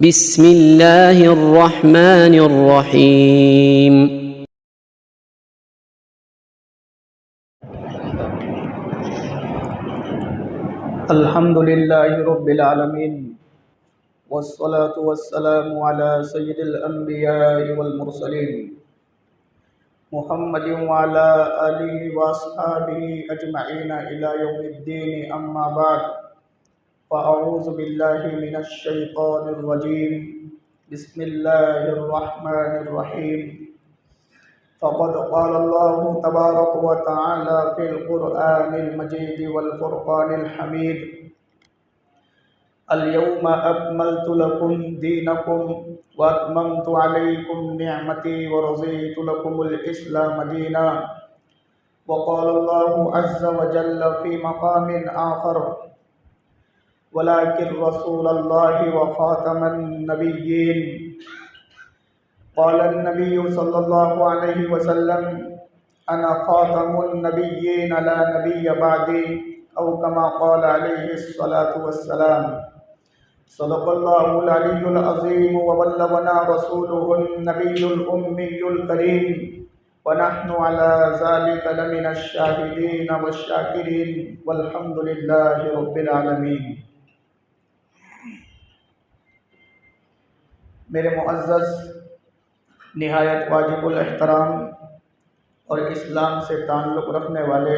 بسم الله الرحمن الرحيم. الحمد لله رب العالمين، والصلاة والسلام على سيد الأنبياء والمرسلين محمد وعلى آله وأصحابه أجمعين إلى يوم الدين. أما بعد، فأعوذ بالله من الشيطان الرجيم. بسم الله الرحمن الرحيم. فقد قال الله تبارك وتعالى في القرآن المجيد والفرقان الحميد: اليوم أكملت لكم دينكم وأتممت عليكم نعمتي ورضيت لكم الإسلام دينا. وقال الله عز وجل في مقام آخر: ولكن رسول الله وخاتم النبيين. قال النبي صلى الله عليه وسلم: أنا خاتم النبيين لا نبي بعدي، أو كما قال عليه الصلاة والسلام. صدق الله العلي العظيم وبلغنا رسوله النبي الأمي الكريم، ونحن على ذلك لمن الشاهدين والشاكرين، والحمد لله رب العالمين. میرے معزز، نہایت واجب الاحترام اور اسلام سے تعلق رکھنے والے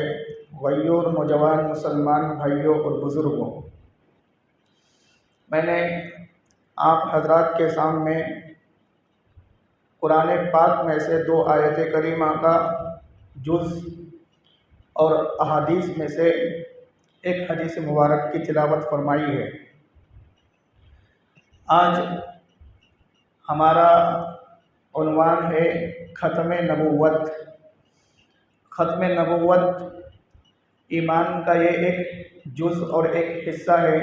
غیور نوجوان مسلمان بھائیوں اور بزرگوں، میں نے آپ حضرات کے سامنے قرآن پاک میں سے 2 آیت کریمہ کا جز اور احادیث میں سے ایک حدیث مبارک کی تلاوت فرمائی ہے۔ آج ہمارا عنوان ہے ختم نبوت۔ ختم نبوت ایمان کا یہ ایک جز اور ایک حصہ ہے،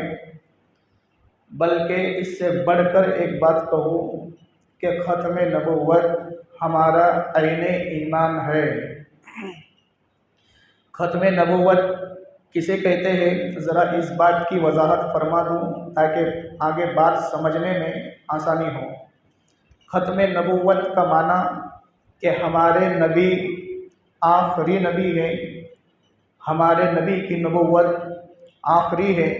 بلکہ اس سے بڑھ کر ایک بات کہوں کہ ختم نبوت ہمارا عین ایمان ہے۔ ختم نبوت کسے کہتے ہیں، ذرا اس بات کی وضاحت فرما دوں تاکہ آگے بات سمجھنے میں آسانی ہو۔ ختم نبوت کا معنی کہ ہمارے نبی آخری نبی ہے، ہمارے نبی کی نبوت آخری ہے،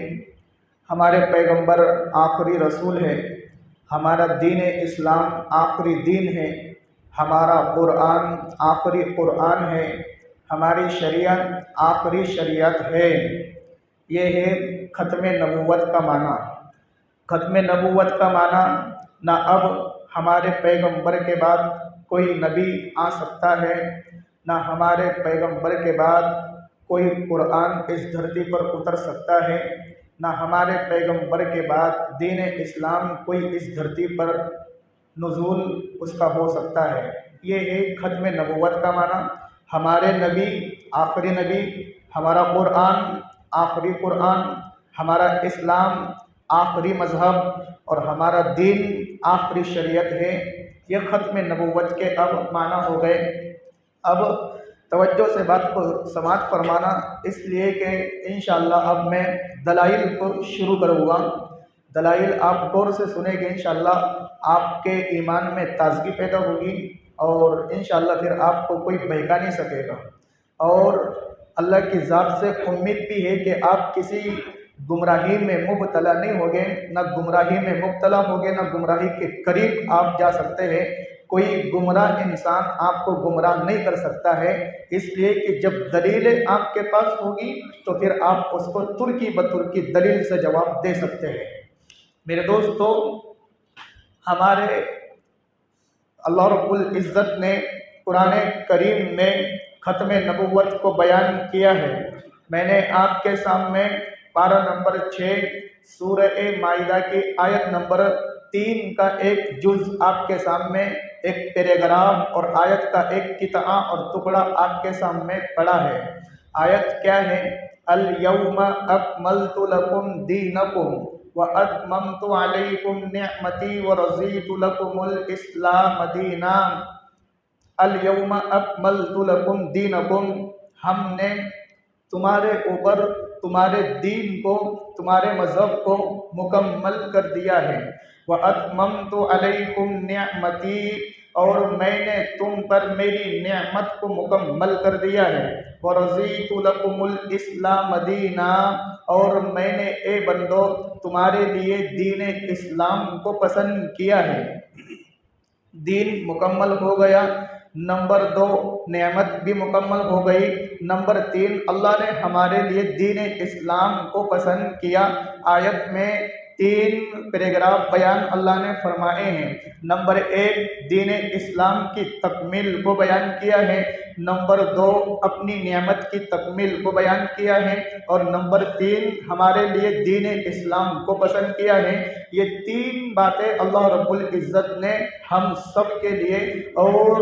ہمارے پیغمبر آخری رسول ہے، ہمارا دین اسلام آخری دین ہے، ہمارا قرآن آخری قرآن ہے، ہماری شریعت آخری شریعت ہے۔ یہ ہے ختم نبوت کا معنی۔ ختم نبوت کا معنی نہ اب ہمارے پیغمبر کے بعد کوئی نبی آ سکتا ہے، نہ ہمارے پیغمبر کے بعد کوئی قرآن اس دھرتی پر اتر سکتا ہے، نہ ہمارے پیغمبر کے بعد دین اسلام کوئی اس دھرتی پر نزول اس کا ہو سکتا ہے۔ یہ ہے ختم نبوت کا معنی۔ ہمارے نبی آخری نبی، ہمارا قرآن آخری قرآن، ہمارا اسلام آخری مذہب اور ہمارا دین آخری شریعت ہے۔ یہ ختم نبوت کے اب معنی ہو گئے۔ اب توجہ سے بات کو سماعت فرمانا، اس لیے کہ انشاءاللہ اب میں دلائل کو شروع کروں گا۔ دلائل آپ غور سے سنیں گے، انشاءاللہ آپ کے ایمان میں تازگی پیدا ہوگی اور انشاءاللہ پھر آپ کو کوئی بہکا نہیں سکے گا، اور اللہ کی ذات سے امید بھی ہے کہ آپ کسی گمراہی میں مبتلا نہیں ہوگے، نہ گمراہی میں مبتلا ہوگے، نہ گمراہی کے قریب آپ جا سکتے ہیں۔ کوئی گمراہ انسان آپ کو گمراہ نہیں کر سکتا ہے، اس لیے کہ جب دلیل آپ کے پاس ہوگی تو پھر آپ اس کو ترکی بترکی دلیل سے جواب دے سکتے ہیں۔ میرے دوستو، ہمارے اللہ رب العزت نے قرآن کریم میں ختم نبوت کو بیان کیا ہے۔ میں نے آپ کے سامنے پارہ نمبر 6 سورہ مائدہ کی آیت نمبر 3 کا ایک جز آپ کے سامنے، ایک پیراگراف اور آیت کا ایک قطعہ اور ٹکڑا آپ کے سامنے پڑا ہے۔ آیت کیا ہے؟ اليوم اکملت لکم دینکم واتممت علیکم نعمتی ورضیت لکم الاسلام دینا۔ اليوم اکملت لکم دینکم، ہم نے تمہارے اوپر تمہارے دین کو، تمہارے مذہب کو مکمل کر دیا ہے۔ وَأَتْمَمْتُ عَلَيْكُمْ نِعْمَتِي، اور میں نے تم پر میری نعمت کو مکمل کر دیا ہے، وَرَضِيتُ لَكُمُ الْإِسْلَامَ دِينًا، اور میں نے اے بندو تمہارے لیے دین اسلام کو پسند کیا ہے۔ دین مکمل ہو گیا، نمبر 2 نعمت بھی مکمل ہو گئی، نمبر 3 اللہ نے ہمارے لیے دین اسلام کو پسند کیا۔ آیت میں 3 پیراگراف بیان اللہ نے فرمائے ہیں۔ نمبر 1 دین اسلام کی تکمیل کو بیان کیا ہے، نمبر 2 اپنی نعمت کی تکمیل کو بیان کیا ہے، اور نمبر 3 ہمارے لیے دین اسلام کو پسند کیا ہے۔ یہ 3 باتیں اللہ رب العزت نے ہم سب کے لیے اور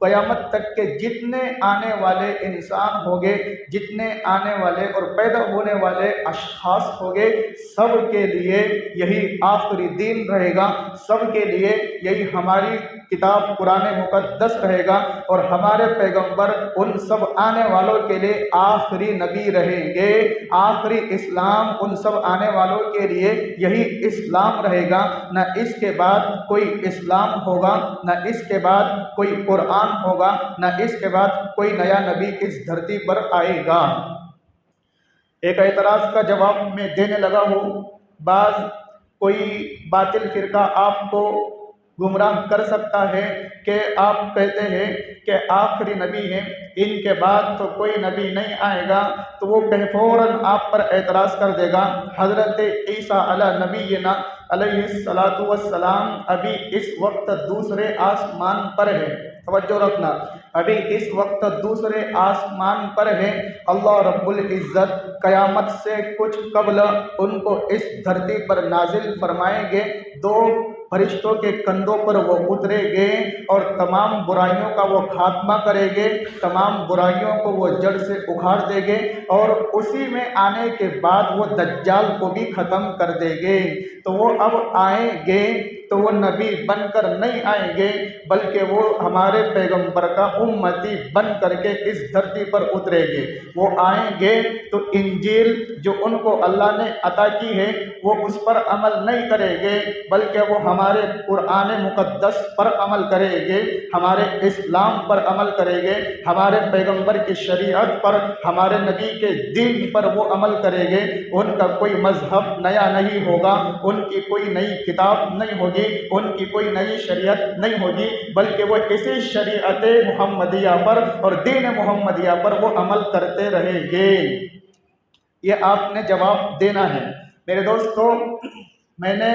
قیامت تک کے جتنے آنے والے انسان ہوگے، جتنے آنے والے اور پیدا ہونے والے اشخاص ہوگے، سب کے لیے یہی آخری دین رہے گا، سب کے لیے یہی ہماری کتاب قرآن مقدس رہے گا، اور ہمارے پیغمبر ان سب آنے والوں کے لیے آخری نبی رہیں گے۔ آخری اسلام ان سب آنے والوں کے لیے یہی اسلام رہے گا، نہ اس کے بعد کوئی اسلام ہوگا، نہ اس کے بعد کوئی قرآن ہوگا، نہ اس کے بعد کوئی نیا نبی اس دھرتی پر آئے گا۔ ایک اعتراض کا جواب میں دینے لگا ہوں، بعض کوئی باطل فرقہ آپ کو گمراہ کر سکتا ہے کہ آپ کہتے ہیں کہ آخری نبی ہیں، ان کے بعد تو کوئی نبی نہیں آئے گا، تو وہ فوراً آپ پر اعتراض کر دے گا حضرت عیسیٰ علی نبینا علیہ السلام ابھی اس وقت دوسرے آسمان پر ہے۔ توجہ رکھنا، ابھی اس وقت دوسرے آسمان پر ہے۔ اللہ رب العزت قیامت سے کچھ قبل ان کو اس دھرتی پر نازل فرمائیں گے، 2 فرشتوں کے کندھوں پر وہ اترے گے اور تمام برائیوں کا وہ خاتمہ کریں گے، تمام برائیوں کو وہ جڑ سے اکھاڑ دیں گے، اور اسی میں آنے کے بعد وہ دجال کو بھی ختم کر دیں گے۔ تو وہ اب آئیں گے تو وہ نبی بن کر نہیں آئیں گے، بلکہ وہ ہمارے پیغمبر کا امتی بن کر کے اس دھرتی پر اتریں گے۔ وہ آئیں گے تو انجیل جو ان کو اللہ نے عطا کی ہے وہ اس پر عمل نہیں کریں گے، بلکہ وہ ہمارے قرآن مقدس پر عمل کریں گے، ہمارے اسلام پر عمل کریں گے، ہمارے پیغمبر کی شریعت پر، ہمارے نبی کے دین پر وہ عمل کریں گے۔ ان کا کوئی مذہب نیا نہیں ہوگا، ان کی کوئی نئی کتاب نہیں ہوگی، ان کی کوئی نئی شریعت نہیں ہوگی، بلکہ وہ اسی شریعت محمدیہ پر اور دین محمدیہ پر وہ عمل کرتے رہیں گے۔ یہ آپ نے جواب دینا ہے۔ میرے دوستو، میں نے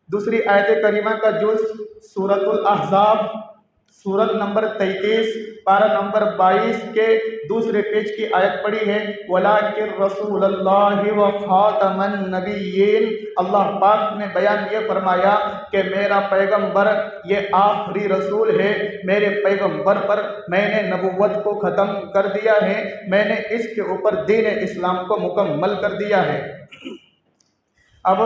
دوسری آیت کریمہ کا جز سورۃ الاحزاب، سورت نمبر 33 پارہ نمبر 22 کے دوسرے پیج کی آیت پڑھی ہے، وَلَٰكِن رَّسُولَ اللَّهِ وَخَاتَمَ النَّبِيِّينَ۔ اللہ پاک نے بیان یہ فرمایا کہ میرا پیغمبر یہ آخری رسول ہے، میرے پیغمبر پر میں نے نبوت کو ختم کر دیا ہے، میں نے اس کے اوپر دین اسلام کو مکمل کر دیا ہے۔ اب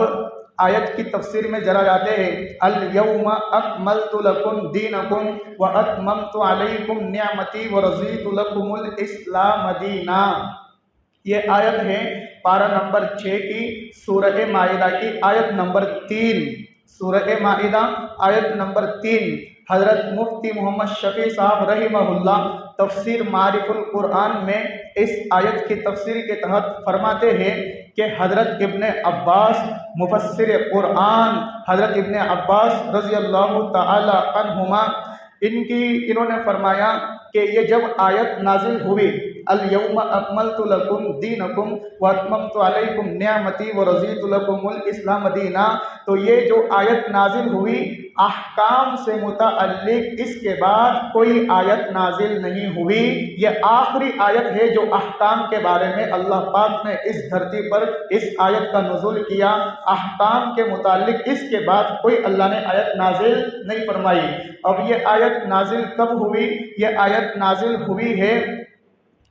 آیت کی تفسیر میں ذرا جاتے ہیں، الیوم اکملت لکم دینکم واتممت علیکم نعمتی ورضیت لکم الاسلام دینا۔ یہ آیت ہے پارہ نمبر 6 کی سورہ مائدہ کی آیت نمبر 3، سورہ مائدہ آیت نمبر 3۔ حضرت مفتی محمد شفیع صاحب رحمہ اللہ تفسیر معارف القرآن میں اس آیت کی تفسیر کے تحت فرماتے ہیں کہ حضرت ابن عباس مفسر قرآن، حضرت ابن عباس رضی اللہ تعالی عنہما انہوں نے فرمایا کہ یہ جب آیت نازل ہوئی، الیوم اکملت لکم دینکم واتممت علیکم نعمتی ورضیت لکم الاسلام دینا، تو یہ جو آیت نازل ہوئی احکام سے متعلق اس کے بعد کوئی آیت نازل نہیں ہوئی۔ یہ آخری آیت ہے جو احکام کے بارے میں اللہ پاک نے اس دھرتی پر اس آیت کا نزول کیا۔ احکام کے متعلق اس کے بعد کوئی اللہ نے آیت نازل نہیں فرمائی۔ اب یہ آیت نازل کب ہوئی؟ یہ آیت نازل ہوئی ہے،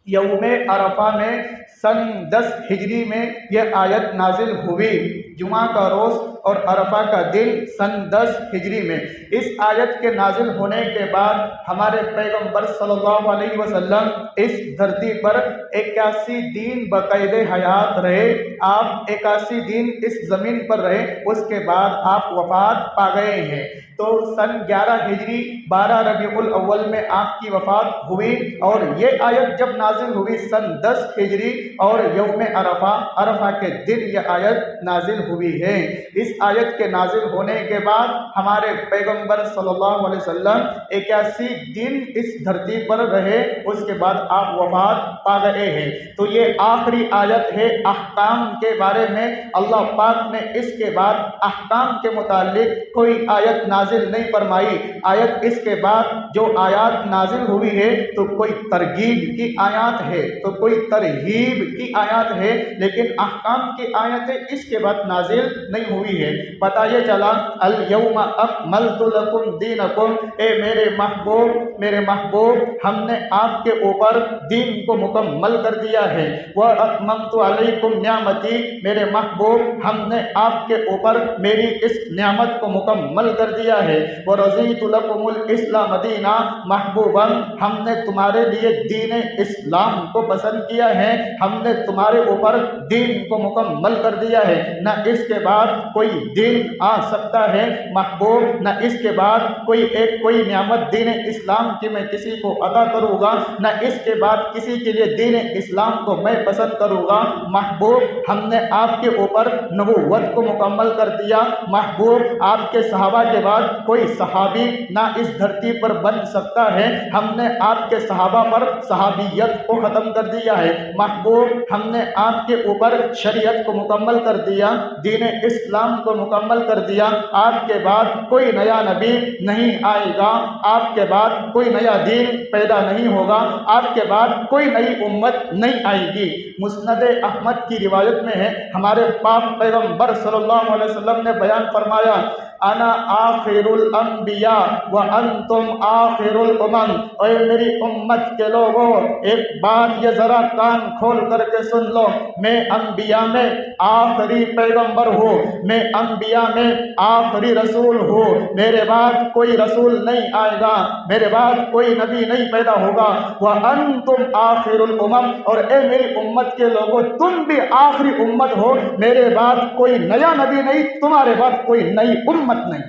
یوم عرفہ میں سن 10 ہجری میں یہ آیت نازل ہوئی، جمعہ کا روز اور عرفہ کا دن سن 10 ہجری میں۔ اس آیت کے نازل ہونے کے بعد ہمارے پیغمبر صلی اللہ علیہ وسلم اس دھرتی پر 81 دن بقید حیات رہے۔ آپ 81 دن اس زمین پر رہے، اس کے بعد آپ وفات پا گئے ہیں۔ تو سن 11 ہجری 12 ربیع الاول میں آپ کی وفات ہوئی، اور یہ آیت جب نازل ہوئی سن 10 ہجری اور یوم عرفہ، عرفہ کے دن یہ آیت نازل ہوئی ہے۔ اس آیت کے نازل ہونے کے بعد ہمارے پیغمبر صلی اللہ علیہ وسلم 81 دن اس دھرتی پر رہے، اس کے بعد آپ وفات پا گئے ہیں۔ تو یہ آخری آیت ہے احکام کے بارے میں۔ اللہ پاک نے اس کے بعد احکام کے متعلق کوئی آیت نازل نہیں فرمائی۔ آیت اس کے بعد جو آیات نازل ہوئی ہے تو کوئی ترغیب کی آیات ہے، تو کوئی ترہیب کی آیات ہے، لیکن احکام کی آیتیں اس کے بعد نازل نہیں ہوئی ہے۔ پتہ یہ چلا الیوم اکملت لکم دینکم، اے میرے محبوب ہم نے آپ کے اوپر دین کو مکمل کر دیا ہے۔ واتممت علیکم نعمتی، میرے محبوب ہم نے آپ کے اوپر میری اس نعمت کو مکمل کر دیا ہے۔ وَرَضِيتُ لَكُمُ الْإِسْلَامَ دِينًا، محبوباً ہم نے تمہارے لیے دین اسلام کو پسند کیا ہے، ہم نے تمہارے اوپر دین کو مکمل کر دیا ہے۔ نہ اس کے بعد کوئی دین آ سکتا ہے محبوب، نہ اس کے بعد کوئی نعمت دین اسلام کی میں کسی کو عطا کروں گا، نہ اس کے بعد کسی کے لیے دین اسلام کو میں پسند کروں گا۔ محبوب ہم نے آپ کے اوپر نبوت کو مکمل کر دیا۔ محبوب آپ کے صحابہ کے بعد کوئی صحابی نہ اس دھرتی پر بن سکتا ہے، ہم نے آپ کے صحابہ پر صحابیت کو ختم کر دیا ہے۔ محبوب ہم نے آپ کے اوپر شریعت کو مکمل کر دیا، دین اسلام کو مکمل کر دیا۔ آپ کے بعد کوئی نیا نبی نہیں آئے گا، آپ کے بعد کوئی نیا دین پیدا نہیں ہوگا، آپ کے بعد کوئی نئی امت نہیں آئے گی۔ مسند احمد کی روایت میں ہے، ہمارے پاک پیغمبر صلی اللہ علیہ وسلم نے بیان فرمایا، انا آخر الانبیاء وانتم آخر الامم، اے میری امت کے لوگوں ایک بات یہ ذرا کان کھول کر کے سن لو، میں انبیاء میں آخری پیغمبر ہوں، میں انبیاء میں آخری رسول ہوں، میرے بعد کوئی رسول نہیں آئے گا، میرے بعد کوئی نبی نہیں پیدا ہوگا۔ وانتم آخر الامم، اور اے میری امت کے لوگوں تم بھی آخری امت ہو، میرے بعد کوئی نیا نبی نہیں، تمہارے بعد کوئی نئی امت نہیں،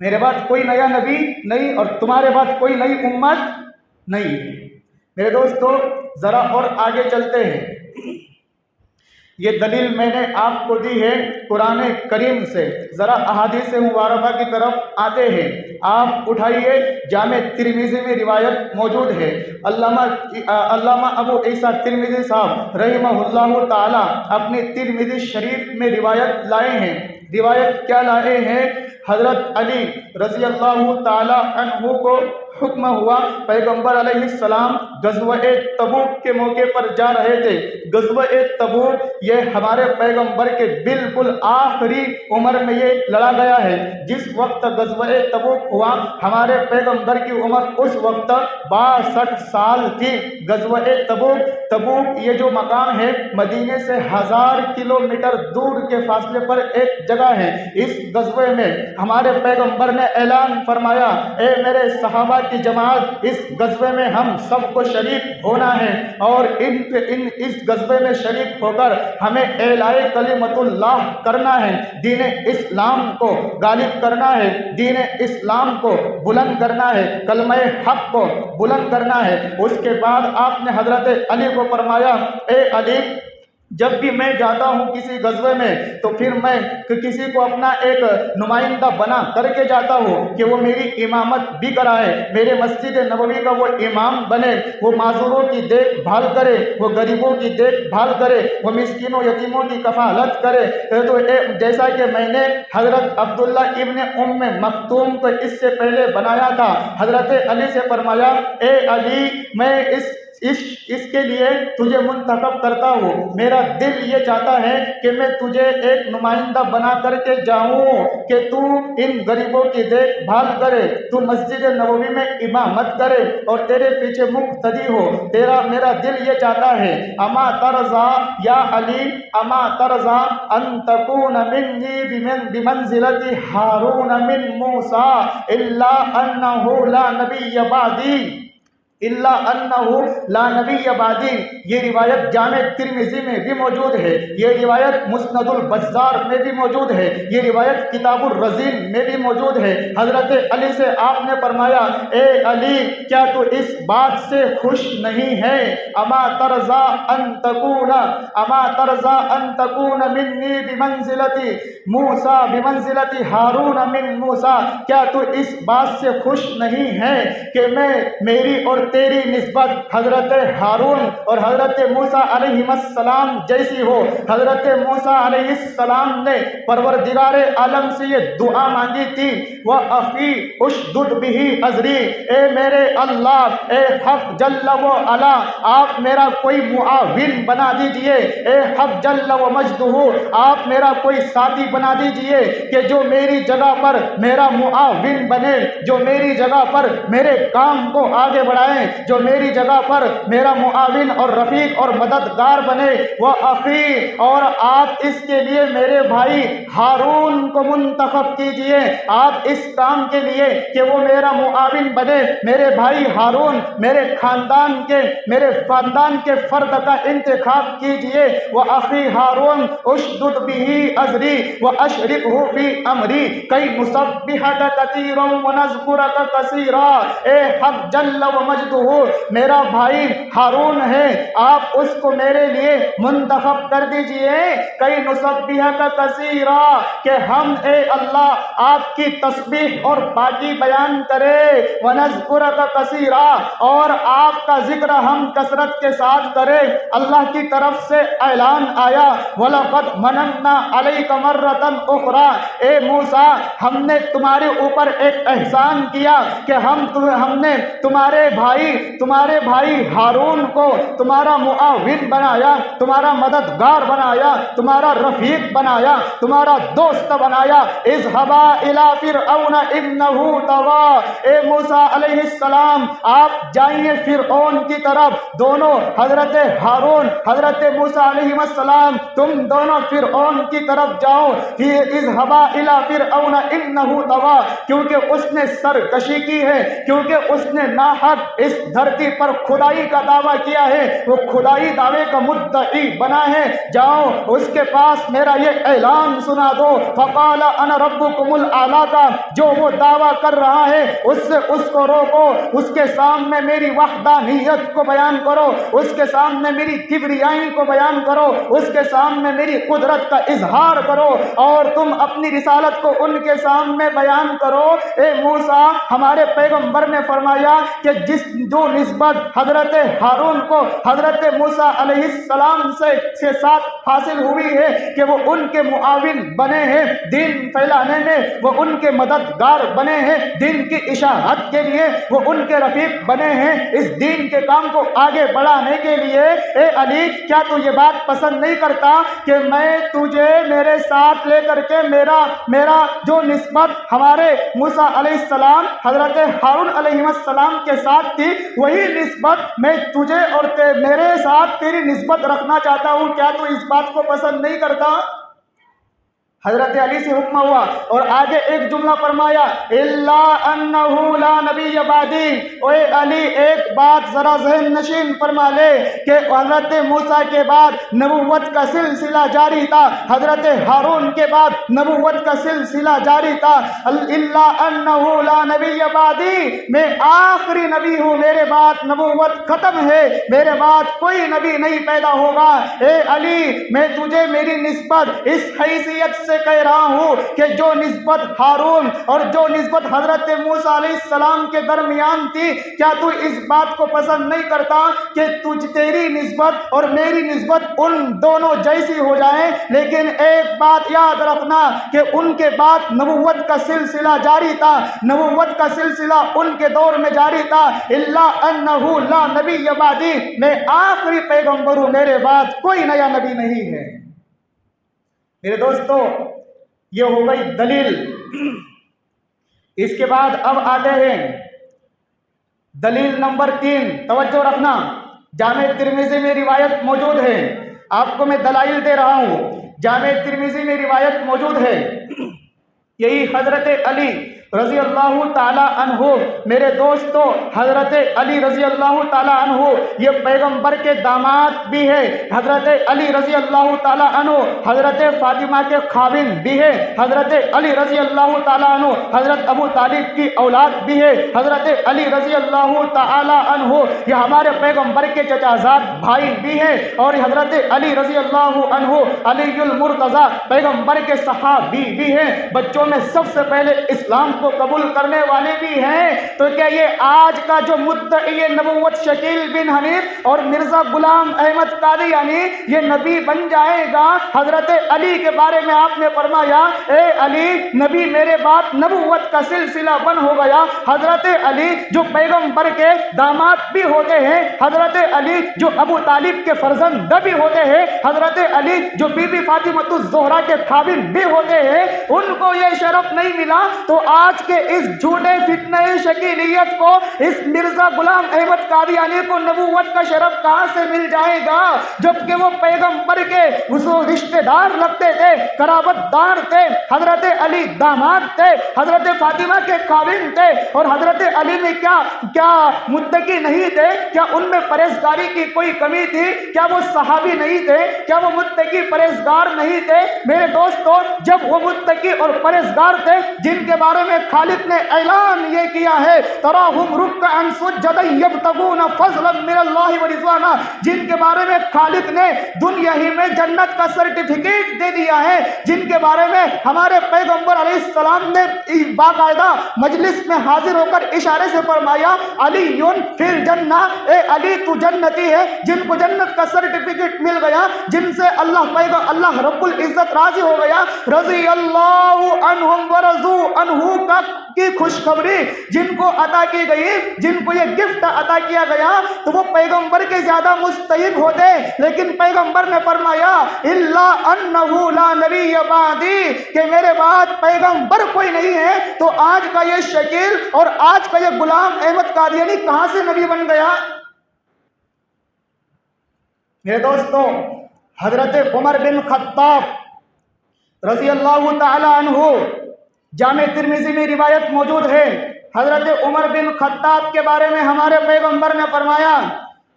میرے بعد کوئی نیا نبی نہیں اور تمہارے بعد کوئی نئی امت نہیں۔ میرے دوستو ذرا اور آگے چلتے ہیں۔ یہ دلیل میں نے آپ کو دی ہے قرآن کریم سے، ذرا احادیث مبارکہ کی طرف آتے ہیں۔ آپ اٹھائیے، جامع ترمذی میں روایت موجود ہے، علامہ ابو عیسیٰ ترمذی صاحب رحمہ اللہ تعالی اپنی ترمذی شریف میں روایت لائے ہیں۔ روایت کیا لائے ہیں؟ حضرت علی رضی اللہ تعالی عنہ کو حکم ہوا، پیغمبر علیہ السلام غزوہ تبوک کے موقع پر جا رہے تھے۔ غزوہ تبوک یہ ہمارے پیغمبر کے بالکل آخری عمر میں یہ لڑا گیا ہے۔ جس وقت غزوہ تبوک ہوا ہمارے پیغمبر کی عمر اس وقت 62 سال تھی۔ غزوہ تبوک یہ جو مقام ہے مدینے سے 1000 کلومیٹر دور کے فاصلے پر ایک جگہ ہے۔ اس غزوے میں ہمارے پیغمبر نے اعلان فرمایا، اے میرے صحابہ کی جماعت، اس غزوے میں ہم سب کو شریک ہونا ہے، اور اس غزوے میں شریک ہو کر ہمیں اعلائے کلمت اللہ کرنا ہے، دین اسلام کو غالب کرنا ہے، دین اسلام کو بلند کرنا ہے، کلمہ حق کو بلند کرنا ہے۔ اس کے بعد آپ نے حضرت علی کو فرمایا، اے علی، جب بھی میں جاتا ہوں کسی غزوے میں تو پھر میں کسی کو اپنا ایک نمائندہ بنا کر کے جاتا ہوں کہ وہ میری امامت بھی کرائے، میرے مسجد نبوی کا وہ امام بنے، وہ معذوروں کی دیکھ بھال کرے، وہ غریبوں کی دیکھ بھال کرے، وہ مسکینوں یتیموں کی کفالت کرے۔ تو جیسا کہ میں نے حضرت عبداللہ ابن ام مکتوم کو اس سے پہلے بنایا تھا، حضرت علی سے فرمایا، اے علی، میں اس اس کے لیے تجھے منتخب کرتا ہوں۔ میرا دل یہ چاہتا ہے کہ میں تجھے ایک نمائندہ بنا کر کے جاؤں کہ تو ان غریبوں کی دیکھ بھال کرے، تو مسجد نبوی میں امامت کرے اور تیرے پیچھے مقتدی ہو۔ میرا دل یہ چاہتا ہے، اما ترضا یا علی، اما ترضا ان تکون منی بمنزلت ہارون من موسیٰ الا انہ لا نبی بعدی، لا نبی بعدی۔ یہ روایت جامع ترمذی میں بھی موجود ہے، یہ روایت مسند البزار میں بھی موجود ہے، یہ روایت کتاب الرزین میں بھی موجود ہے۔ حضرت علی سے آپ نے فرمایا، اے علی کیا تو اس بات سے خوش نہیں ہے؟ اما ترضا ان تکون منی بمنزلت موسیٰ بمنزلت ہارون من موسیٰ، کیا تو اس بات سے خوش نہیں ہے کہ میں میری اور تیری نسبت حضرت ہارون اور حضرت موسیٰ علیہ السلام جیسی ہو؟ حضرت موسیٰ علیہ السلام نے پروردگار عالم سے یہ دعا مانگی تھی، وَأَخِي اُشْدُدْ بِهِ أَزْرِي، اے میرے اللہ، اے حق جل و علا، آپ میرا کوئی معاون بنا دیجئے، اے حق جل و مجدہ، آپ میرا کوئی ساتھی بنا دیجئے کہ جو میری جگہ پر میرا معاون بنے، جو میری جگہ پر میرے کام کو آگے بڑھائے، جو میری جگہ پر میرا معاون اور رفیق اور مددگار بنے۔ وہ اخی، اور آپ اس کے لیے میرے بھائی ہارون کو منتخب کیجئے، آپ اس کام کے لیے کہ وہ میرا معاون بنے، میرے بھائی ہارون، میرے خاندان کے فرد کا انتخاب کیجئے۔ وہ اخی ہارون اشدد به ازری واشرکہ فی امری کی نسبحک کثیرا ونذکرک کثیرا، اے حق جل و مجدہ، میرا بھائی ہارون ہے، آپ اس کو میرے لیے منتخب کر دیجئے، کئی نسبحک کثیرا، کہ ہم اے اللہ آپ کی تسبیح اور پاکی بیان کرے، ونذکرک کثیرا، اور آپ کا ذکر ہم کثرت کے ساتھ کرے۔ اللہ کی طرف سے اعلان آیا، وَلَقَدْ مَنَنَّا عَلَيْكَ مَرَّةً أُخْرَى، اے موسیٰ ہم نے تمہارے اوپر ایک احسان کیا کہ ہم نے تمہارے بھائی ہارون کو تمہارا معاون بنایا، تمہارا مددگار بنایا، تمہارا رفیق بنایا، تمہارا دوست بنایا۔ اذهبا الى فرعون انه طغى، اے موسیٰ علیہ السلام آپ جائیے فرعون کی طرف، دونوں حضرت ہارون حضرت موسیٰ علیہ السلام تم دونوں فرعون کی طرف جاؤ۔ اذهبا الى فرعون انه طغى، کیونکہ اس نے سرکشی کی ہے، کیونکہ اس نے ناحق اس دھرتی پر خدائی کا دعویٰ کیا ہے، وہ خدائی دعوے کا مدعی بنا ہے، جاؤ اس کے پاس میرا یہ اعلان سنا دو۔ فقال انا ربکم الاعلی کا جو وہ دعویٰ کر رہا ہے اس کو روکو، اس کے سامنے میری وحدانیت کو بیان کرو، اس کے سامنے میری کبریائی کو بیان کرو، اس کے سامنے میری قدرت کا اظہار کرو، اور تم اپنی رسالت کو ان کے سامنے بیان کرو۔ اے موسیٰ ہمارے پیغمبر نے فرمایا کہ جو نسبت حضرت ہارون کو حضرت موسیٰ علیہ السلام سے ساتھ حاصل ہوئی ہے کہ وہ ان کے معاون بنے ہیں دین پھیلانے میں، وہ ان کے مددگار بنے ہیں دین کی اشاعت کے لیے، وہ ان کے رفیق بنے ہیں اس دین کے کام کو آگے بڑھانے کے لیے۔ اے علی کیا تو یہ بات پسند نہیں کرتا کہ میں تجھے میرے ساتھ لے کر کے میرا جو نسبت ہمارے موسیٰ علیہ السلام حضرت ہارون علیہ السلام کے ساتھ تھی، وہی نسبت میں تجھے اور میرے ساتھ تیری نسبت رکھنا چاہتا ہوں، کیا تو اس بات کو پسند نہیں کرتا؟ حضرت علی سے حکم ہوا اور آگے ایک جملہ فرمایا، الا انہ لا نبی بعدی۔ اے علی ایک بات ذرا ذہن نشین فرما لے کہ حضرت موسیٰ کے بعد نبوت کا سلسلہ جاری تھا، حضرت ہارون کے بعد نبوت کا سلسلہ جاری تھا۔ الا انہ لا نبی بعدی، میں آخری نبی ہوں، میرے بعد نبوت ختم ہے، میرے بعد کوئی نبی نہیں پیدا ہوگا۔ اے علی میں تجھے میری نسبت اس حیثیت سے کہہ رہا ہوں کہ جو نسبت ہارون اور جو نسبت حضرت موسیٰ علیہ السلام کے درمیان تھی، کیا تو اس بات کو پسند نہیں کرتا کہ تیری نسبت اور میری نسبت ان دونوں جیسی ہو جائے؟ لیکن ایک بات یاد رکھنا کہ ان کے بعد نبوت کا سلسلہ جاری تھا، نبوت کا سلسلہ ان کے دور میں جاری تھا۔ الا انہ لا نبی بعدی، میں آخری پیغمبر ہوں، میرے بعد کوئی نیا نبی نہیں ہے۔ میرے دوستو، یہ ہو گئی دلیل۔ اس کے بعد اب آتے ہیں دلیل نمبر 3، توجہ رکھنا، جامع ترمذی میں روایت موجود ہے، آپ کو میں دلائل دے رہا ہوں، جامع ترمذی میں روایت موجود ہے، یہی حضرت علی رضی اللہ تعالی عنہ، میرے دوستو حضرت علی رضی اللہ تعالی عنہ یہ پیغمبر کے داماد بھی ہے، حضرت علی رضی اللہ تعالی عنہ حضرت فاطمہ کے خاوند بھی ہے، حضرت علی رضی اللہ تعالی عنہ حضرت ابو طالب کی اولاد بھی ہے، حضرت علی رضی اللہ تعالی عنہ یہ ہمارے پیغمبر کے چچا زاد بھائی بھی ہے، اور حضرت علی رضی اللہ عنہ علی المرتضی پیغمبر کے صحابی بھی ہیں، بچوں میں سب سے پہلے اسلام کو قبول کرنے والے بھی ہیں۔ تو کیا یہ آج کا جو مدعی نبوت شکیل بن حنیف اور مرزا غلام احمد قادیانی یہ نبی بن جائے گا؟ حضرت علی کے بارے میں آپ نے فرمایا، اے علی نبی میرے بعد نبوت کا سلسلہ بن ہو گیا۔ حضرت علی جو پیغمبر کے داماد بھی ہوتے ہیں، حضرت علی جو ابو طالب کے فرزند بھی ہوتے ہیں، حضرت علی جو بی بی فاطمۃ الزہرا کے خاوند بھی ہوتے ہیں، ان کو یہ شرف نہیں ملا، تو آج کے اس جھوٹے فتنہ شکیلیت کو، اس مرزا غلام احمد قادیانی کو نبوت کا شرف کہاں سے مل جائے گا؟ جبکہ وہ پیغمبر کے رشتہ دار لگتے تھے، قرابت دار تھے، حضرت علی داماد تھے، حضرت فاطمہ کے خاوند تھے، اور حضرت علی میں کیا متقی نہیں تھے؟ کیا ان میں پرہیزگاری کی کوئی کمی تھی؟ کیا وہ صحابی نہیں تھے؟ کیا وہ متقی پرہیزگار نہیں تھے؟ میرے دوستو، جب وہ متقی اور پرہیزگار تھے جن کے بارے میں خالق نے اعلان یہ کیا ہے، تراہم رکعا سجدا یبتغون فضلا من اللہ ورضوانا، جن کے بارے میں خالق نے دنیا ہی میں جنت کا سرٹیفکیٹ دے دیا ہے، جن کے بارے میں ہمارے پیغمبر علیہ السلام نے باقاعدہ مجلس میں حاضر ہو کر اشارے سے فرمایا، علی فی الجنہ، اے علی تو جنتی ہے، جن کو جنت کا سرٹیفکیٹ مل گیا، جن سے اللہ رب العزت راضی ہو گیا، رضی اللہ عنہم ورضوا عنہ کی خوشخبری جن کو عطا کی گئی، جن کو یہ گفٹ عطا کیا گیا، تو وہ پیغمبر کے زیادہ مستحق ہوتے، لیکن پیغمبر نے فرمایا الا انہ لا نبی بعدی، کہ میرے بعد پیغمبر کوئی نہیں ہے۔ تو آج کا یہ شکیل اور آج کا یہ غلام احمد قادیانی کہاں سے نبی بن گیا؟ میرے دوستو، حضرت عمر بن خطاب رضی اللہ تعالی عنہ، جامع ترمذی میں روایت موجود ہے، حضرت عمر بن خطاب کے بارے میں ہمارے پیغمبر نے فرمایا،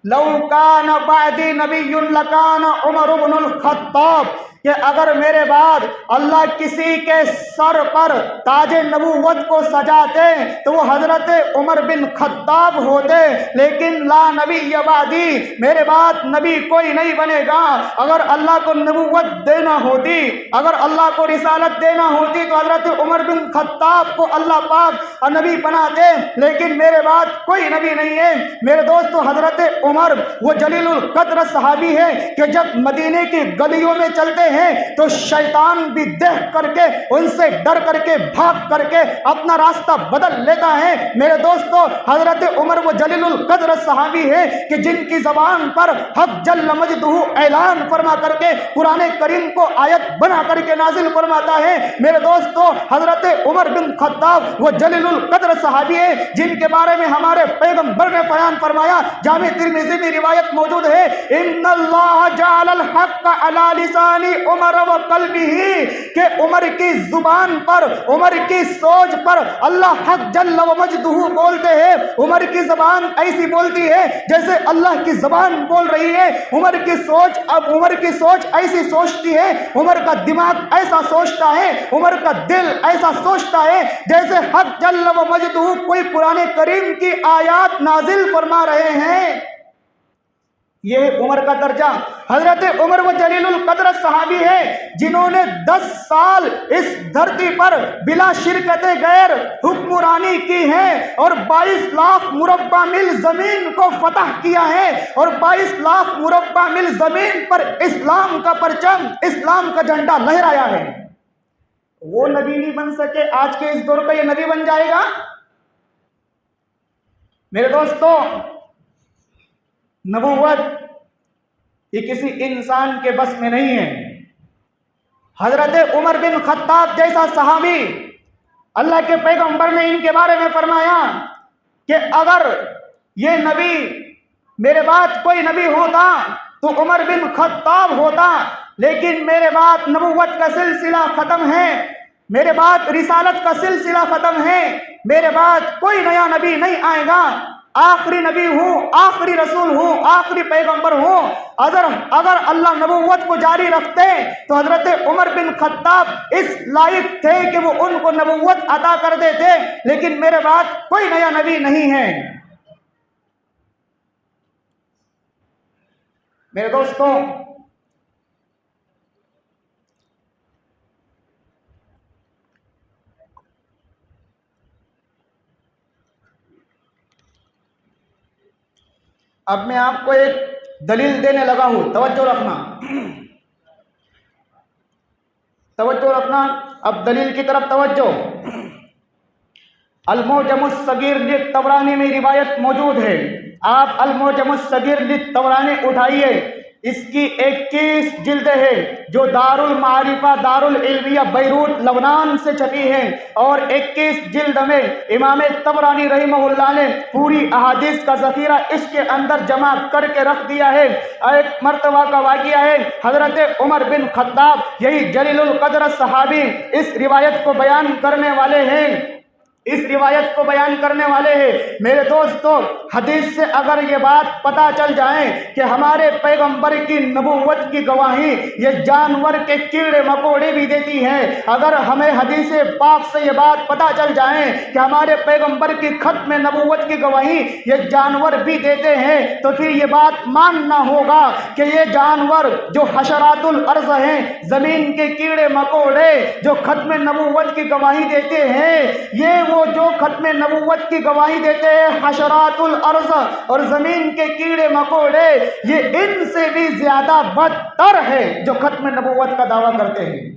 لو کان بعدی نبی لکان عمر بن الخطاب، کہ اگر میرے بعد اللہ کسی کے سر پر تاج نبوت کو سجاتے تو وہ حضرت عمر بن خطاب ہوتے، لیکن لا نبی بعدی، میرے بعد نبی کوئی نہیں بنے گا۔ اگر اللہ کو نبوت دینا ہوتی، اگر اللہ کو رسالت دینا ہوتی تو حضرت عمر بن خطاب کو اللہ پاک نبی بناتے، لیکن میرے بعد کوئی نبی نہیں ہے۔ میرے دوستو، حضرت عمر وہ جلیل القدر صحابی ہے کہ جب مدینے کی گلیوں میں چلتے ہیں تو شیطان بھی دیکھ کر کے، ان سے ڈر کر کے، بھاگ کر کے اپنا راستہ بدل لیتا ہے۔ میرے دوستو، حضرت عمر وہ جلیل القدر صحابی ہے کہ جن کی زبان پر حق جل مجدہ اعلان فرما کر کے قرآن کریم کو آیت بنا کر کے نازل فرماتا ہے۔ میرے دوستو، حضرت عمر بن خطاب وہ جلیل القدر صحابی ہے جن کے بارے میں ہمارے پیغمبر نے بیان فرمایا، جامع ترمذی میں روایت موجود ہے، ان اللہ جعل الحق علی لسان عمر و قلبہ، کہ عمر کی زبان پر، عمر کی سوچ پر اللہ حق جل و مجدہ بولتے ہیں۔ عمر کی زبان ایسی بولتی ہے جیسے اللہ کی زبان بول رہی ہے۔ عمر کی سوچ ایسی سوچتی ہے، عمر کا دماغ ایسا سوچتا ہے، عمر کا دل ایسا سوچتا ہے جیسے حق جل و مجدہ کوئی قرآن کریم کی آیات نازل فرما رہے ہیں۔ یہ ہے عمر کا درجہ۔ حضرت عمر وہ جلیل القدر صحابی ہے جنہوں نے 10 سال اس دھرتی پر بلا شرکت غیر حکمرانی کی ہے اور 22 لاکھ مربع میل زمین کو فتح کیا ہے اور 22 لاکھ مربع میل زمین پر اسلام کا پرچم، اسلام کا جھنڈا لہرایا ہے۔ وہ نبی نہیں بن سکے، آج کے اس دور کا یہ نبی بن جائے گا؟ میرے دوستو، نبوت یہ کسی انسان کے بس میں نہیں ہے۔ حضرت عمر بن خطاب جیسا صحابی، اللہ کے پیغمبر نے ان کے بارے میں فرمایا کہ اگر یہ نبی میرے بعد کوئی نبی ہوتا تو عمر بن خطاب ہوتا، لیکن میرے بعد نبوت کا سلسلہ ختم ہے، میرے بعد رسالت کا سلسلہ ختم ہے، میرے بعد کوئی نیا نبی نہیں آئے گا، آخری نبی ہوں، آخری رسول ہوں، آخری پیغمبر ہوں۔ اگر اللہ نبوت کو جاری رکھتے تو حضرت عمر بن خطاب اس لائق تھے کہ وہ ان کو نبوت عطا کر دیتے، لیکن میرے بعد کوئی نیا نبی نہیں ہے۔ میرے دوستوں، اب میں آپ کو ایک دلیل دینے لگا ہوں، توجہ رکھنا، توجہ رکھنا، اب دلیل کی طرف توجہ۔ المعجم الصغیر للطبرانی میں روایت موجود ہے، آپ المعجم الصغیر للطبرانی اٹھائیے، اس کی 21 جلدیں ہیں جو دار المعارفہ دار العلمیہ بیروت لبنان سے چھپی ہے، اور 21 جلد میں امام طبرانی رحمہ اللہ نے پوری احادیث کا ذخیرہ اس کے اندر جمع کر کے رکھ دیا ہے۔ ایک مرتبہ کا واقعہ ہے، حضرت عمر بن خطاب یہی جلیل القدر صحابی اس روایت کو بیان کرنے والے ہیں، اس روایت کو بیان کرنے والے ہیں۔ میرے دوستو، حدیث سے اگر یہ بات پتہ چل جائے کہ ہمارے پیغمبر کی نبوت کی گواہی یہ جانور کے کیڑے مکوڑے بھی دیتی ہیں، اگر ہمیں حدیث پاک سے یہ بات پتہ چل جائے کہ ہمارے پیغمبر کی ختم نبوت کی گواہی یہ جانور بھی دیتے ہیں، تو پھر یہ بات ماننا ہوگا کہ یہ جانور جو حشرات الارض ہیں، زمین کے کیڑے مکوڑے جو ختم نبوت کی گواہی دیتے ہیں، یہ وہ جو ختم نبوت کی گواہی دیتے ہیں حشرات الارض اور زمین کے کیڑے مکوڑے، یہ ان سے بھی زیادہ بدتر ہے جو ختم نبوت کا دعویٰ کرتے ہیں۔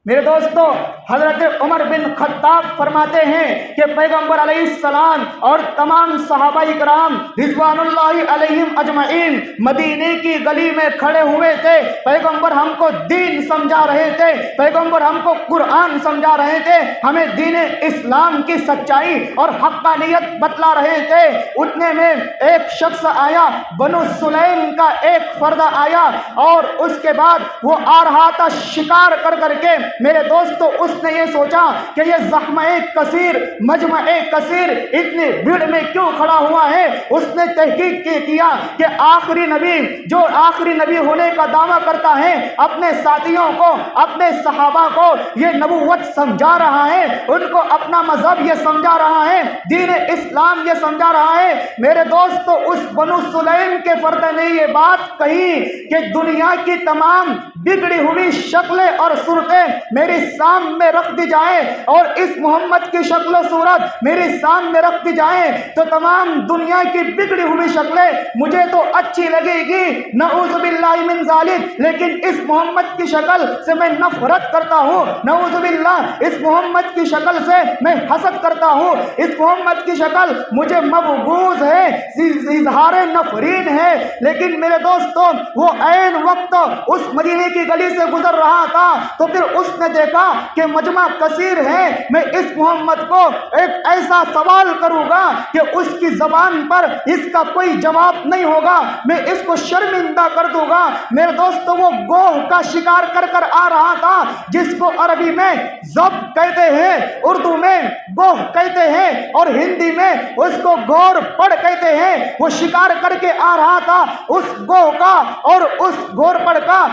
میرے دوستو، حضرت عمر بن خطاب فرماتے ہیں کہ پیغمبر علیہ السلام اور تمام صحابہ اکرام رضوان اللہ علیہم اجمعین مدینے کی گلی میں کھڑے ہوئے تھے، پیغمبر ہم کو دین سمجھا رہے تھے، پیغمبر ہم کو قرآن سمجھا رہے تھے، ہمیں دین اسلام کی سچائی اور حقانیت بتلا رہے تھے۔ اتنے میں ایک شخص آیا، بنو سلیم کا ایک فرد آیا، اور اس کے بعد وہ آ رہا تھا شکار کر کر کے۔ میرے دوستو، اس نے یہ سوچا کہ یہ زحمہ کثیر، مجمع کثیر اتنی بھیڑ میں کیوں کھڑا ہوا ہے؟ اس نے تحقیق کیا کہ آخری نبی جو آخری نبی ہونے کا دعویٰ کرتا ہے اپنے ساتھیوں کو، اپنے صحابہ کو یہ نبوت سمجھا رہا ہے، ان کو اپنا مذہب یہ سمجھا رہا ہے، دین اسلام یہ سمجھا رہا ہے۔ میرے دوستو، اس بنو سلیم کے فرد نے یہ بات کہی کہ دنیا کی تمام بگڑی ہوئی شکلیں اور صورتیں میرے سامنے رکھ دی جائیں اور اس محمد کی شکل و صورت میرے سامنے رکھ دی جائیں تو تمام دنیا کی بگڑی ہوئی شکلیں مجھے تو اچھی لگے گی، نعوذ باللہ من ذالک، لیکن اس محمد کی شکل سے میں نفرت کرتا ہوں، نعوذ باللہ، اس محمد کی شکل سے میں حسد کرتا ہوں، اس محمد کی شکل مجھے مبغوض ہے، اظہار نفرین ہے۔ لیکن میرے دوستوں، وہ عین وقت اس مدینے کی گلی سے گزر رہا تھا تو پھر اس نے دیکھا کہ مجمع کثیر ہے، میں اس محمد کو ایک ایسا سوال کروں گا کہ اس کی زبان پر اس کا کوئی جواب نہیں ہوگا، میں اس کو شرمندہ کر دوں گا۔ میرے دوستو، وہ گوہ کا شکار کر کر آ رہا تھا، جس کو عربی میں ضب کہتے ہیں، اردو میں گوہ کہتے ہیں اور ہندی میں اس کو گور پڑ کہتے ہیں۔ وہ شکار کر کے آ رہا تھا، اس گوہ کا اور اس گور پڑ کا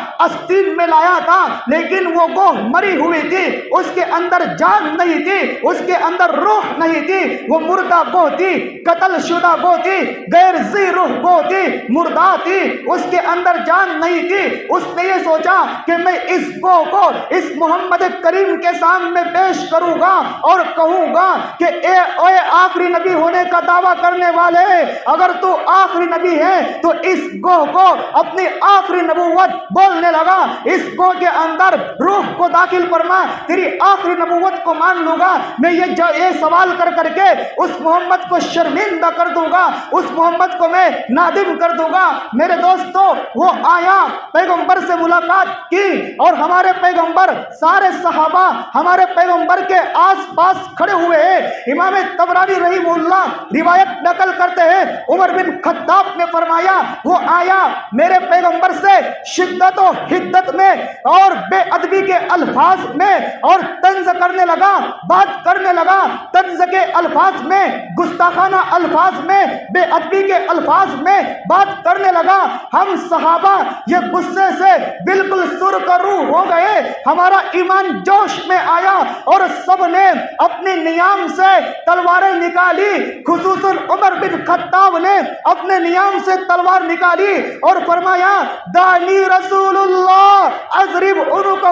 آستین میں لایا تھا، لیکن وہ گوہ مری ہوئی تھی، اس کے اندر جان نہیں تھی، اس کے اندر روح نہیں تھی، وہ مردہ گوہ تھی، قتل شدہ گوہ تھی، غیر ذی روح گوہ تھی، مردہ تھی، اس کے اندر جان نہیں تھی۔ اس نے یہ سوچا کہ میں اس گوہ کو اس محمد کریم کے سامنے پیش کروں گا اور کہوں گا کہ اے آخری نبی ہونے کا دعویٰ کرنے والے، اگر تو آخری نبی ہے تو اس گوہ کو اپنی آخری نبوت بولنے لگا، اس گوہ کے اندر روح کو داخل فرما، تیری آخری نبوت کو مان لوں گا، میں یہ سوال کر کر کے اس محمد کو شرمندہ کر دوں گا، اس محمد کو میں نادم کر دوں گا۔ میرے دوستو، وہ آیا، پیغمبر سے ملاقات کی، اور ہمارے پیغمبر، سارے صحابہ ہمارے پیغمبر کے آس پاس کھڑے ہوئے ہیں۔ امام طبرانی رحمہ اللہ روایت نقل کرتے ہیں، عمر بن خطاب نے فرمایا، وہ آیا میرے پیغمبر سے شدت و حدت میں اور بے ادبی کے الفاظ میں اور طنز کرنے لگا، بات کرنے لگا، طنز کے الفاظ میں، گستاخانہ الفاظ میں، بے ادبی کے الفاظ میں بات کرنے لگا۔ ہم صحابہ یہ غصے سے بالکل سرخرو ہو گئے، ہمارا ایمان جوش میں آیا اور سب نے اپنی نیام سے تلواریں نکالی، خصوصاً عمر بن خطاب نے اپنے نیام سے تلوار نکالی اور فرمایا، دانی رسول اللہ اضرب عنقہ،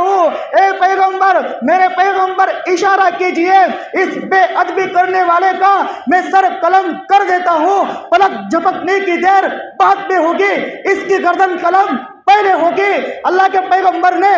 اے پیغمبر، میرے پیغمبر اشارہ کیجئے، اس بے ادبی کرنے والے کا میں سر قلم کر دیتا ہوں، پلک جھپکنے کی دیر بعد میں ہوگی، اس کی گردن قلم پہلے ہوگی۔ اللہ کے پیغمبر نے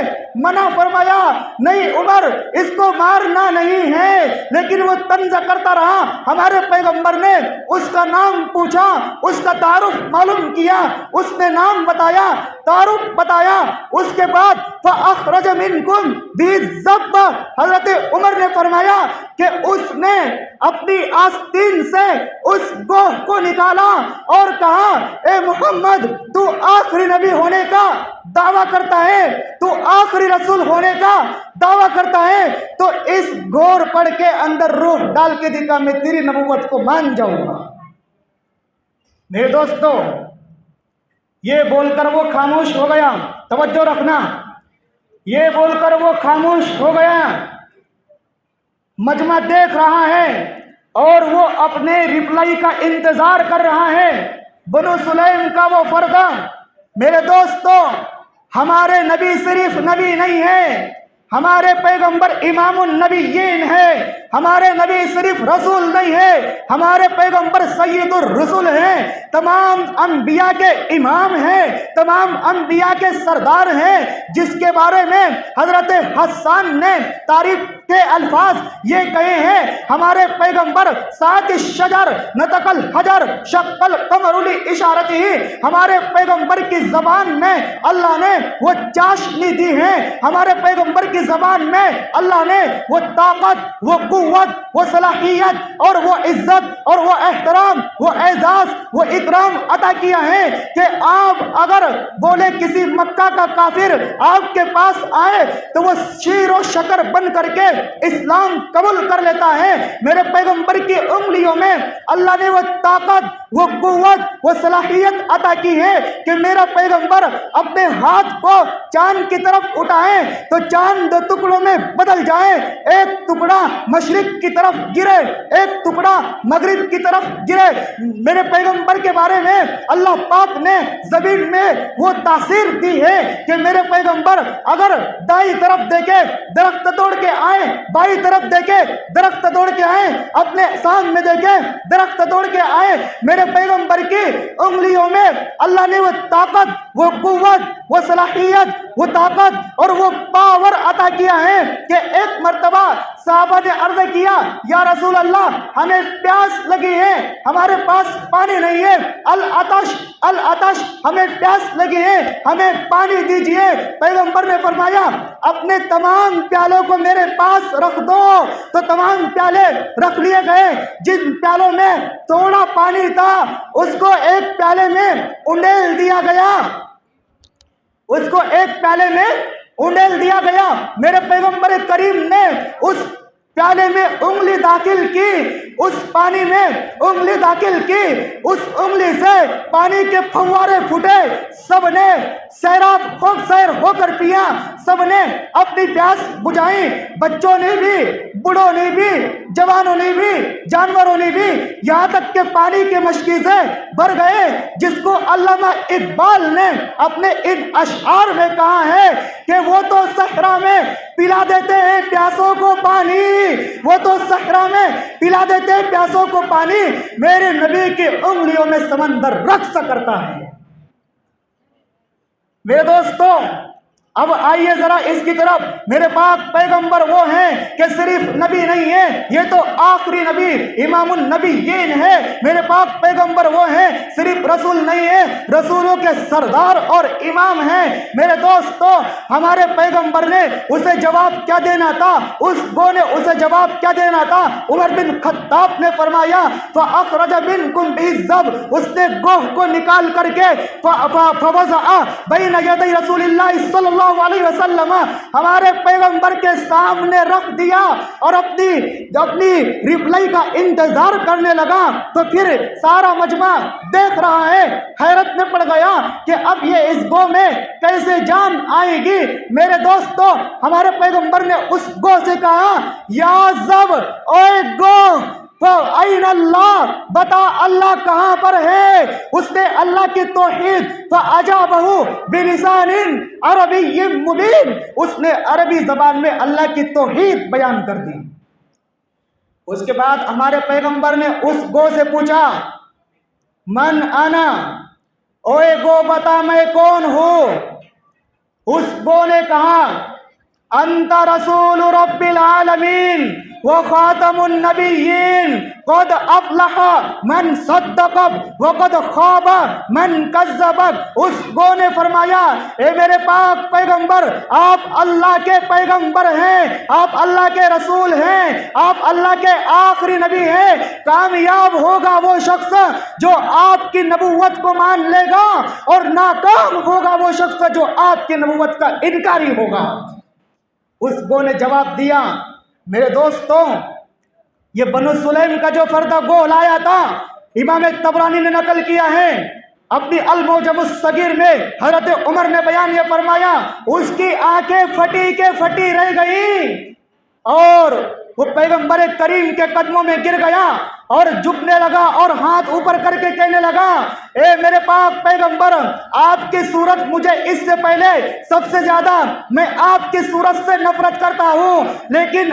منع فرمایا، نہیں عمر، اس کو مارنا نہیں ہے، لیکن وہ طنز کرتا رہا۔ ہمارے پیغمبر نے اس کا نام پوچھا، اس کا تعارف معلوم کیا، اس نے نام بتایا، تعارف بتایا، اس کے بعد فَأَخْرَجَ مِنْكُمْ بِالزَّبَّ، حضرت عمر نے فرمایا کہ اس نے اپنی آستین سے اس گوہ کو نکالا اور کہا، اے محمد، تو آخری نبی ہونے کا دعویٰ کرتا ہے، تو آخری رسول ہونے کا دعویٰ کرتا ہے، تو اس گھور پڑ کے اندر روح ڈال کے دکھا، میں تیری نبوت کو مان جاؤں گا۔ میرے دوستو، یہ بول کر وہ خاموش ہو گیا، توجہ رکھنا، یہ بول کر وہ خاموش ہو گیا، مجمع دیکھ رہا ہے اور وہ اپنے ریپلائی کا انتظار کر رہا ہے، بنو سلیم کا وہ فردہ۔ میرے دوستو، ہمارے نبی صرف نبی نہیں ہے، ہمارے پیغمبر امام النبیین ہے، ہمارے نبی صرف رسول نہیں ہے، ہمارے پیغمبر سید الرسول ہیں، تمام انبیاء کے امام ہیں، تمام انبیاء کے سردار ہیں، جس کے بارے میں حضرت حسان نے تعریف کے الفاظ یہ کہے ہیں، ہمارے پیغمبر ساتھ الشجر نطق الحجر شق القمر لاشارتہ، ہمارے پیغمبر کی زبان میں اللہ نے وہ چاشنی دی ہے، ہمارے پیغمبر کی زبان میں اللہ نے وہ طاقت، وہ قوت، وہ صلاحیت اور وہ عزت اور وہ احترام، وہ اعزاز، وہ اکرام عطا کیا ہے کہ آپ اگر بولے کسی مکہ کا کافر آپ کے پاس آئے تو وہ شیر و شکر بن کر کے اسلام قبول کر لیتا ہے۔ میرے پیغمبر کی انگلیوں میں اللہ نے وہ طاقت، وہ قوت، وہ صلاحیت عطا کی ہے کہ میرا پیغمبر اپنے ہاتھ کو چاند کی طرف اٹھائے تو چاند دو ٹکڑوں میں بدل جائے، ایک ٹکڑا مشرق کی طرف گرے، ایک ٹکڑا مغرب کی طرف گرے۔ میرے پیغمبر کے بارے میں اللہ پاک نے زمین میں وہ تاثیر دی ہے کہ میرے پیغمبر اگر دائیں طرف دیکھے درخت توڑ کے آئے، بائیں طرف دیکھے درخت توڑ کے آئے، اپنے سامنے دیکھے درخت توڑ کے آئے، میرے پیغمبر کی انگلیوں میں اللہ نے وہ طاقت، وہ قوت، وہ صلاحیت، وہ طاقت اور وہ پاور عطا کیا ہے کہ ایک مرتبہ صحابہ نے عرض کیا، یا رسول اللہ، ہمیں پیاس لگی ہے، ہمارے پاس پانی نہیں ہے، العطش العطش، ہمیں پیاس لگی ہے، ہمیں پانی دیجئے۔ پیغمبر نے فرمایا، اپنے تمام پیالوں کو میرے پاس رکھ دو، تو تمام پیالے رکھ لیے گئے۔ جن پیالوں میں تھوڑا پانی تھا اس کو ایک پیالے میں انڈیل دیا گیا، اس کو ایک پیالے میں انڈیل دیا گیا۔ میرے پیغمبر کریم نے اس پیالے میں انگلی داخل کی، اس پانی میں انگلی داخل کی، اس انگلی سے پانی کے فوارے پھوٹے، سب نے سیراب خوب سیر ہو کر پیا، سب نے اپنی پیاس بجھائی، بچوں نے بھی، بوڑھوں نے بھی، جوانوں نے بھی، جانوروں نے بھی، یہاں تک کہ پانی کے مشکیزے بھر گئے، جس کو علامہ اقبال نے اپنے ان اشعار میں کہا ہے کہ وہ تو صحرا میں پلا دیتے ہیں پیاسوں کو پانی، وہ تو صحرا میں پلا دیتے ہیں پیاسوں کو پانی، میرے نبی کی انگلیوں میں سمندر رقص کرتا ہے۔ میرے دوستو، اب آئیے ذرا اس کی طرف۔ میرے پاک پیغمبر وہ ہیں کہ صرف نبی نہیں ہے، یہ تو آخری نبی امام النبیین ہے۔ میرے پاک پیغمبر وہ ہیں صرف رسول نہیں ہے، رسولوں کے سردار اور امام ہیں۔ میرے دوستو، ہمارے پیغمبر نے اسے جواب کیا دینا تھا، اس گو نے اسے جواب کیا دینا تھا؟ عمر بن خطاب نے فرمایا فَأَخْرَجَ مِنْكُمْ بِالزَّبْ، اس نے گوہ کو نکال کر کے فَوَضَعَ بَيْنَ يَدَيْ رسول اللہ صلی اللہ علیہ وسلم، ہمارے پیغمبر کے سامنے رکھ دیا اور اپنی ریپلائی کا انتظار کرنے لگا۔ تو پھر سارا مجمع دیکھ رہا ہے، حیرت میں پڑ گیا کہ اب یہ اس گو میں کیسے جان آئے گی۔ میرے دوستو، ہمارے پیغمبر نے اس گو سے کہا یا زب، اوے گو فَأَيْنَ اللَّهُ، بتا اللہ کہاں پر ہے؟ اس نے اللہ کی توحید فَأَجَابَهُ بِلِسَانٍ عَرَبِيٍّ مُبِينٍ، اس نے عربی زبان میں اللہ کی توحید بیان کر دی۔ اس کے بعد ہمارے پیغمبر نے اس گو سے پوچھا من انا، اوے گو بتا میں کون ہوں؟ اس گو نے کہا انت رسول رب العالمین وخاتم النبیین قد افلح من صدقک وقد خاب من کذبک۔ اس گو نے فرمایا اے میرے پاک پیغمبر، آپ اللہ کے پیغمبر ہیں، آپ اللہ کے رسول ہیں، آپ اللہ کے آخری نبی ہیں۔ کامیاب ہوگا وہ شخص جو آپ کی نبوت کو مان لے گا، اور ناکام ہوگا وہ شخص جو آپ کی نبوت کا انکاری ہوگا۔ اس گو نے جواب دیا میرے دوستوں، یہ بنو سلیم کا جو فردہ گو لایا تھا، امام طبرانی نے نقل کیا ہے اپنی المعجم الصغیر میں، حضرت عمر نے بیان یہ فرمایا اس کی آنکھیں پھٹی کے پھٹی رہ گئی، اور وہ پیغمبر کریم کے قدموں میں گر گیا اور جھکنے لگا اور ہاتھ اوپر کر کے کہنے لگا اے میرے پاک پیغمبر، آپ کی صورت مجھے اس سے پہلے سب سے زیادہ میں آپ کی صورت سے نفرت کرتا ہوں، لیکن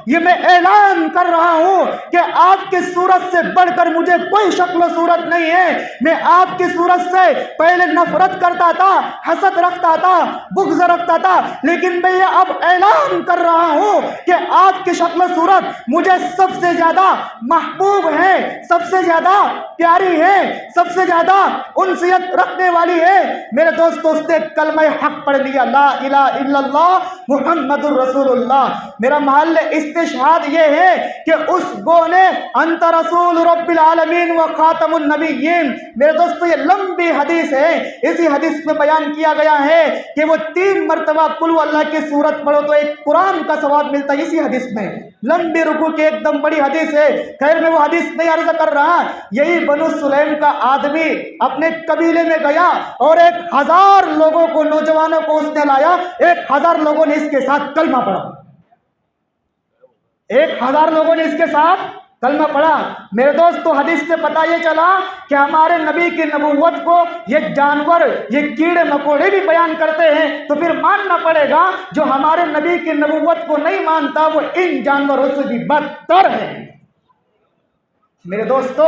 یہ میں اعلان کر رہا ہوں کہ آپ کی صورت سے بڑھ کر مجھے کوئی شکل و صورت نہیں ہے۔ میں آپ کی صورت سے پہلے نفرت کرتا تھا، حسد رکھتا تھا، بغض رکھتا تھا، لیکن میں یہ اب اعلان کر رہا ہوں کہ آپ کی شکل و صورت مجھے سب سے زیادہ محبوب ہے، سب سے زیادہ پیاری ہے، سب سے زیادہ انسیت رکھنے والی ہے۔ میرے دوستو، اس نے کلمہ حق پڑھ لیا، لا الہ الا اللہ محمد الرسول اللہ۔ میرا محل استشہاد یہ ہے کہ اس گو نے انت رسول رب العالمین و خاتم النبیین۔ میرے دوستو، یہ لمبی حدیث ہے، اسی حدیث میں بیان کیا گیا ہے کہ وہ 3 مرتبہ قل ہو اللہ کی سورت پڑھو تو ایک قرآن کا ثواب ملتا ہے۔ اسی حدیث میں لمبی رکوع کی ایک دم بڑی حدیث ہے، خیر میں وہ حدیث نہیں عرض کر رہا۔ یہی بنو سلیم کا آدمی اپنے قبیلے میں گیا اور 1000 لوگوں کو، نوجوانوں کو اس نے لایا، 1000 لوگوں نے اس کے ساتھ کلمہ پڑھا، 1000 لوگوں نے اس کے ساتھ کلمہ پڑھا۔ میرے دوستو، حدیث سے پتہ یہ چلا کہ ہمارے نبی کی نبوت کو یہ جانور، یہ کیڑے مکوڑے بھی بیان کرتے ہیں، تو پھر ماننا پڑے گا جو ہمارے نبی کی نبوت کو نہیں مانتا وہ ان جانوروں سے بھی بدتر ہے۔ میرے دوستو،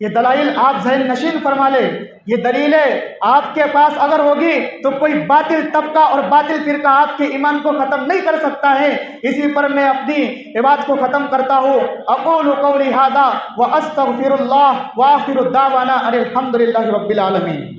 یہ دلائل آپ ذہن نشین فرما لیں، یہ دلیلیں آپ کے پاس اگر ہوگی تو کوئی باطل طبقہ اور باطل فرقہ آپ کے ایمان کو ختم نہیں کر سکتا ہے۔ اسی پر میں اپنی بات کو ختم کرتا ہوں۔ اقول قولی ھذا واستغفر اللہ وآخر دعوانا ان الحمد للہ رب العالمین۔